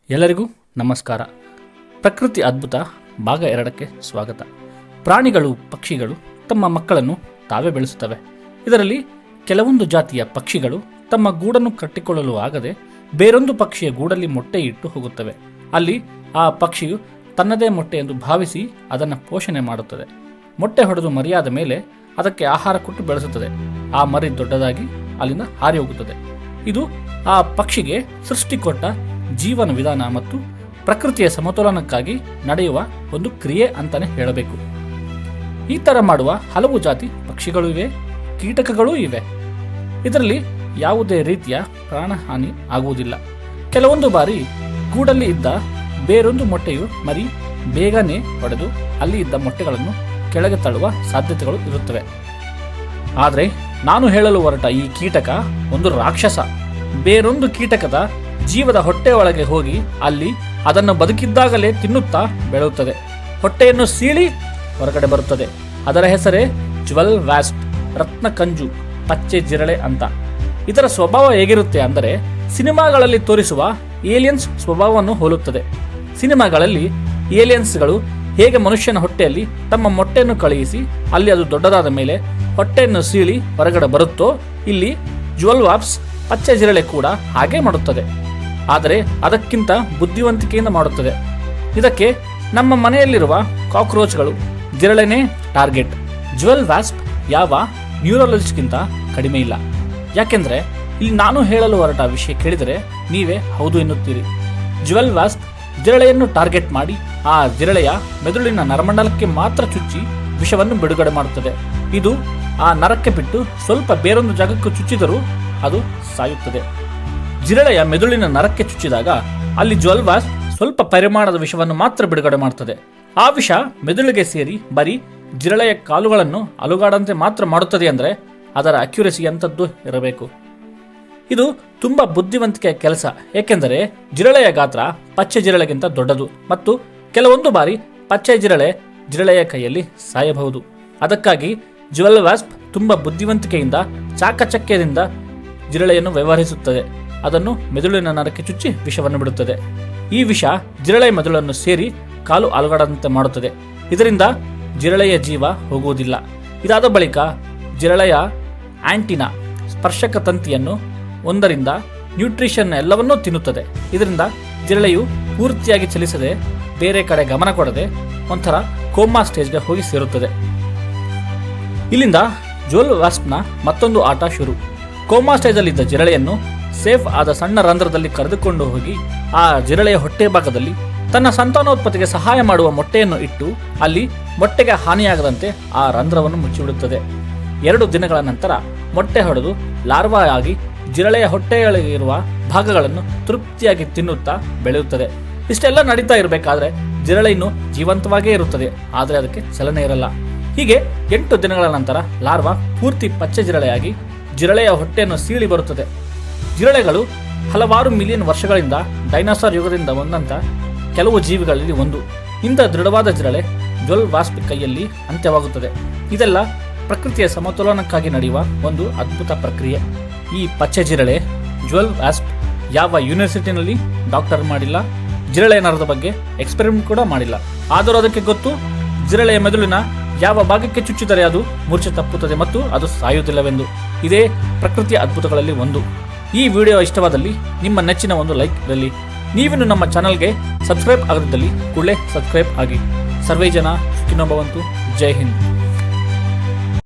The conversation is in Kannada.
ಎಲ್ಲರಿಗೂ ನಮಸ್ಕಾರ. ಪ್ರಕೃತಿ ಅದ್ಭುತ ಭಾಗ 2ಕ್ಕೆ ಸ್ವಾಗತ. ಪ್ರಾಣಿಗಳು, ಪಕ್ಷಿಗಳು ತಮ್ಮ ಮಕ್ಕಳನ್ನು ತಾವೇ ಬೆಳೆಸುತ್ತವೆ. ಇದರಲ್ಲಿ ಕೆಲವೊಂದು ಜಾತಿಯ ಪಕ್ಷಿಗಳು ತಮ್ಮ ಗೂಡನ್ನು ಕಟ್ಟಿಕೊಳ್ಳಲು ಆಗದೆ ಬೇರೊಂದು ಪಕ್ಷಿಯ ಗೂಡಲ್ಲಿ ಮೊಟ್ಟೆ ಇಟ್ಟು ಹೋಗುತ್ತವೆ. ಅಲ್ಲಿ ಆ ಪಕ್ಷಿಯು ತನ್ನದೇ ಮೊಟ್ಟೆ ಎಂದು ಭಾವಿಸಿ ಅದನ್ನು ಪೋಷಣೆ ಮಾಡುತ್ತದೆ. ಮೊಟ್ಟೆ ಹೊಡೆದು ಮರಿಯಾದ ಮೇಲೆ ಅದಕ್ಕೆ ಆಹಾರ ಕೊಟ್ಟು ಬೆಳೆಸುತ್ತದೆ. ಆ ಮರಿ ದೊಡ್ಡದಾಗಿ ಅಲ್ಲಿಂದ ಹಾರಿ ಹೋಗುತ್ತದೆ. ಇದು ಆ ಪಕ್ಷಿಗೆ ಸೃಷ್ಟಿ ಕೊಟ್ಟ ಜೀವನ ವಿಧಾನ ಮತ್ತು ಪ್ರಕೃತಿಯ ಸಮತೋಲನಕ್ಕಾಗಿ ನಡೆಯುವ ಒಂದು ಕ್ರಿಯೆ ಅಂತಾನೆ ಹೇಳಬೇಕು. ಈ ತರ ಮಾಡುವ ಹಲವು ಜಾತಿ ಪಕ್ಷಿಗಳು ಇವೆ, ಕೀಟಕಗಳೂ ಇವೆ. ಇದರಲ್ಲಿ ಯಾವುದೇ ರೀತಿಯ ಪ್ರಾಣಹಾನಿ ಆಗುವುದಿಲ್ಲ. ಕೆಲವೊಂದು ಬಾರಿ ಗೂಡಲ್ಲಿ ಇದ್ದ ಬೇರೊಂದು ಮೊಟ್ಟೆಯು ಮರಿ ಬೇಗನೆ ಹೊಡೆದು ಅಲ್ಲಿ ಇದ್ದ ಮೊಟ್ಟೆಗಳನ್ನು ಕೆಳಗೆ ತಳ್ಳುವ ಸಾಧ್ಯತೆಗಳು ಇರುತ್ತವೆ. ಆದರೆ ನಾನು ಹೇಳಲು ಹೊರಟ ಈ ಕೀಟಕ ಒಂದು ರಾಕ್ಷಸ. ಬೇರೊಂದು ಕೀಟಕದ ಜೀವದ ಹೊಟ್ಟೆ ಒಳಗೆ ಹೋಗಿ ಅಲ್ಲಿ ಅದನ್ನು ಬದುಕಿದ್ದಾಗಲೇ ತಿನ್ನುತ್ತಾ ಬೆಳೆಯುತ್ತದೆ. ಹೊಟ್ಟೆಯನ್ನು ಸೀಳಿ ಹೊರಗಡೆ ಬರುತ್ತದೆ. ಅದರ ಹೆಸರೇ ಜ್ಯುವೆಲ್ ವ್ಯಾಸ್ಪ್, ರತ್ನ ಕಂಜು, ಪಚ್ಚೆ ಜಿರಳೆ ಅಂತ. ಇದರ ಸ್ವಭಾವ ಹೇಗಿರುತ್ತೆ ಅಂದರೆ ಸಿನಿಮಾಗಳಲ್ಲಿ ತೋರಿಸುವ ಏಲಿಯನ್ಸ್ ಸ್ವಭಾವವನ್ನು ಹೋಲುತ್ತದೆ. ಸಿನಿಮಾಗಳಲ್ಲಿ ಏಲಿಯನ್ಸ್ಗಳು ಹೇಗೆ ಮನುಷ್ಯನ ಹೊಟ್ಟೆಯಲ್ಲಿ ತಮ್ಮ ಮೊಟ್ಟೆಯನ್ನು ಕಳುಹಿಸಿ ಅಲ್ಲಿ ಅದು ದೊಡ್ಡದಾದ ಮೇಲೆ ಹೊಟ್ಟೆಯನ್ನು ಸೀಳಿ ಹೊರಗಡೆ ಬರುತ್ತೋ, ಇಲ್ಲಿ ಜ್ಯುವೆಲ್ ವ್ಯಾಸ್ಪ್, ಪಚ್ಚೆ ಜಿರಳೆ ಕೂಡ ಹಾಗೆ ಮಾಡುತ್ತದೆ. ಆದರೆ ಅದಕ್ಕಿಂತ ಬುದ್ಧಿವಂತಿಕೆಯಿಂದ ಮಾಡುತ್ತದೆ. ಇದಕ್ಕೆ ನಮ್ಮ ಮನೆಯಲ್ಲಿರುವ ಕಾಕ್ರೋಚ್ಗಳು, ಜಿರಳೆನೇ ಟಾರ್ಗೆಟ್. ಜ್ಯುವೆಲ್ ವ್ಯಾಸ್ಪ್ ಯಾವ ನ್ಯೂರಾಲಜಿಸ್ಟ್ಗಿಂತ ಕಡಿಮೆ ಇಲ್ಲ. ಯಾಕೆಂದ್ರೆ ಇಲ್ಲಿ ನಾನು ಹೇಳಲು ಹೊರಟ ವಿಷಯ ಕೇಳಿದರೆ ನೀವೇ ಹೌದು ಎನ್ನುತ್ತೀರಿ. ಜ್ಯುವೆಲ್ ವ್ಯಾಸ್ಪ್ ಜಿರಳೆಯನ್ನು ಟಾರ್ಗೆಟ್ ಮಾಡಿ ಆ ಜಿರಳೆಯ ಮೆದುಳಿನ ನರಮಂಡಲಕ್ಕೆ ಮಾತ್ರ ಚುಚ್ಚಿ ವಿಷವನ್ನು ಬಿಡುಗಡೆ ಮಾಡುತ್ತದೆ. ಇದು ಆ ನರಕ್ಕೆ ಬಿಟ್ಟು ಸ್ವಲ್ಪ ಬೇರೊಂದು ಜಾಗಕ್ಕೂ ಚುಚ್ಚಿದರೂ ಅದು ಸಾಯುತ್ತದೆ. ಜಿರಳೆಯ ಮೆದುಳಿನ ನರಕ್ಕೆ ಚುಚ್ಚಿದಾಗ ಅಲ್ಲಿ ಜ್ಯುವೆಲ್ ವ್ಯಾಸ್ಪ್ ಸ್ವಲ್ಪ ಪರಿಮಾಣದ ವಿಷವನ್ನು ಮಾತ್ರ ಬಿಡುಗಡೆ ಮಾಡುತ್ತದೆ. ಆ ವಿಷ ಮೆದುಳಿಗೆ ಸೇರಿ ಬರೀ ಜಿರಳೆಯ ಕಾಲುಗಳನ್ನು ಅಲುಗಾಡಂತೆ ಮಾತ್ರ ಮಾಡುತ್ತದೆ. ಅಂದರೆ ಅದರ ಅಕ್ಯುರಸಿ ಎಂಥದ್ದು ಇರಬೇಕು. ಇದು ತುಂಬಾ ಬುದ್ಧಿವಂತಿಕೆಯ ಕೆಲಸ. ಏಕೆಂದರೆ ಜಿರಳೆಯ ಗಾತ್ರ ಪಚ್ಚೆ ಜಿರಳೆಗಿಂತ ದೊಡ್ಡದು ಮತ್ತು ಕೆಲವೊಂದು ಬಾರಿ ಪಚ್ಚೆ ಜಿರಳೆಯ ಕೈಯಲ್ಲಿ ಸಾಯಬಹುದು. ಅದಕ್ಕಾಗಿ ಜ್ಯುವೆಲ್ ವ್ಯಾಸ್ಪ್ ತುಂಬಾ ಬುದ್ಧಿವಂತಿಕೆಯಿಂದ, ಚಾಕಚಕ್ಯದಿಂದ ಜಿರಳೆಯನ್ನು ವ್ಯವಹರಿಸುತ್ತದೆ. ಅದನ್ನು ಮೆದುಳಿನ ನರಕ್ಕೆ ಚುಚ್ಚಿ ವಿಷವನ್ನು ಬಿಡುತ್ತದೆ. ಈ ವಿಷ ಜಿರಳೆಯ ಮೆದುಳನ್ನು ಸೇರಿ ಕಾಲು ಅಲುಗಾಡದಂತೆ ಮಾಡುತ್ತದೆ. ಇದರಿಂದ ಜಿರಳೆಯ ಜೀವ ಹೋಗುವುದಿಲ್ಲ. ಇದಾದ ಬಳಿಕ ಜಿರಳೆಯ ಆಂಟಿನಾ, ಸ್ಪರ್ಶಕ ತಂತಿಯನ್ನು ಒಂದರಿಂದ ನ್ಯೂಟ್ರಿಷನ್ ಎಲ್ಲವನ್ನೂ ತಿನ್ನುತ್ತದೆ. ಇದರಿಂದ ಜಿರಳೆಯು ಪೂರ್ತಿಯಾಗಿ ಚಲಿಸದೆ ಬೇರೆ ಕಡೆ ಗಮನ ಕೊಡದೆ ಒಂಥರ ಕೋಮಾ ಸ್ಟೇಜ್ಗೆ ಹೋಗಿ ಸೇರುತ್ತದೆ. ಇಲ್ಲಿಂದ ಜ್ಯುವೆಲ್ ವ್ಯಾಸ್ಪ್ನ ಮತ್ತೊಂದು ಆಟ ಶುರು. ಕೋಮಾ ಸ್ಟೇಜಲ್ಲಿದ್ದ ಜಿರಳೆಯನ್ನು ಸೇಫ್ ಆದ ಸಣ್ಣ ರಂಧ್ರದಲ್ಲಿ ಕರೆದುಕೊಂಡು ಹೋಗಿ ಆ ಜಿರಳೆಯ ಹೊಟ್ಟೆ ಭಾಗದಲ್ಲಿ ತನ್ನ ಸಂತಾನೋತ್ಪತ್ತಿಗೆ ಸಹಾಯ ಮಾಡುವ ಮೊಟ್ಟೆಯನ್ನು ಇಟ್ಟು ಅಲ್ಲಿ ಮೊಟ್ಟೆಗೆ ಹಾನಿಯಾಗದಂತೆ ಆ ರಂಧ್ರವನ್ನು ಮುಚ್ಚಿಬಿಡುತ್ತದೆ. 2 ದಿನಗಳ ನಂತರ ಮೊಟ್ಟೆ ಹೊಡೆದು ಲಾರ್ವಾ ಆಗಿ ಜಿರಳೆಯ ಹೊಟ್ಟೆಯೊಳಗಿರುವ ಭಾಗಗಳನ್ನು ತೃಪ್ತಿಯಾಗಿ ತಿನ್ನುತ್ತಾ ಬೆಳೆಯುತ್ತದೆ. ಇಷ್ಟೆಲ್ಲ ನಡೀತಾ ಇರಬೇಕಾದ್ರೆ ಜಿರಳೆ ಇನ್ನು ಜೀವಂತವಾಗೇ ಇರುತ್ತದೆ, ಆದರೆ ಅದಕ್ಕೆ ಚಲನೆ ಇರಲ್ಲ. ಹೀಗೆ 8 ದಿನಗಳ ನಂತರ ಲಾರ್ವಾ ಪೂರ್ತಿ ಪಚ್ಚೆ ಜಿರಳೆಯಾಗಿ ಜಿರಳೆಯ ಹೊಟ್ಟೆಯನ್ನು ಸೀಳಿ ಬರುತ್ತದೆ. ಜಿರಳೆಗಳು ಹಲವಾರು ಮಿಲಿಯನ್ ವರ್ಷಗಳಿಂದ ಡೈನೋಸಾರ್ ಯುಗದಿಂದ ಬಂದಂತ ಕೆಲವು ಜೀವಿಗಳಲ್ಲಿ ಒಂದು. ಇಂಥ ದೃಢವಾದ ಜಿರಳೆ ಜ್ಯುವೆಲ್ ವ್ಯಾಸ್ಪ್ ಕೈಯಲ್ಲಿ ಅಂತ್ಯವಾಗುತ್ತದೆ. ಇದೆಲ್ಲ ಪ್ರಕೃತಿಯ ಸಮತೋಲನಕ್ಕಾಗಿ ನಡೆಯುವ ಒಂದು ಅದ್ಭುತ ಪ್ರಕ್ರಿಯೆ. ಈ ಪಚ್ಚೆ ಜಿರಳೆ ಜ್ಯುವೆಲ್ ವ್ಯಾಸ್ಪ್ ಯಾವ ಯೂನಿವರ್ಸಿಟಿನಲ್ಲಿ ಡಾಕ್ಟರ್ ಮಾಡಿಲ್ಲ, ಜಿರಳೆಯ ನರದ ಬಗ್ಗೆ ಎಕ್ಸ್ಪೆರಿಮೆಂಟ್ ಕೂಡ ಮಾಡಿಲ್ಲ. ಆದರೂ ಅದಕ್ಕೆ ಗೊತ್ತು ಜಿರಳೆಯ ಮೆದುಳಿನ ಯಾವ ಭಾಗಕ್ಕೆ ಚುಚ್ಚಿದರೆ ಅದು ಮೂರ್ಛೆ ತಪ್ಪುತ್ತದೆ ಮತ್ತು ಅದು ಸಾಯುವುದಿಲ್ಲವೆಂದು. ಇದೇ ಪ್ರಕೃತಿಯ ಅದ್ಭುತಗಳಲ್ಲಿ ಒಂದು. ಈ ವಿಡಿಯೋ ಇಷ್ಟವಾದಲ್ಲಿ ನಿಮ್ಮ ನೆಚ್ಚಿನ ಒಂದು ಲೈಕ್ ಇರಲಿ. ನೀವಿನ್ನು ನಮ್ಮ ಚಾನಲ್ಗೆ ಸಬ್ಸ್ಕ್ರೈಬ್ ಆಗದಿದ್ದಲ್ಲಿ ಕೂಡಲೇ ಸಬ್ಸ್ಕ್ರೈಬ್ ಆಗಿ. ಸರ್ವೇ ಜನ ಸುಖಿನೋ ಭವಂತು. ಜೈ ಹಿಂದ್.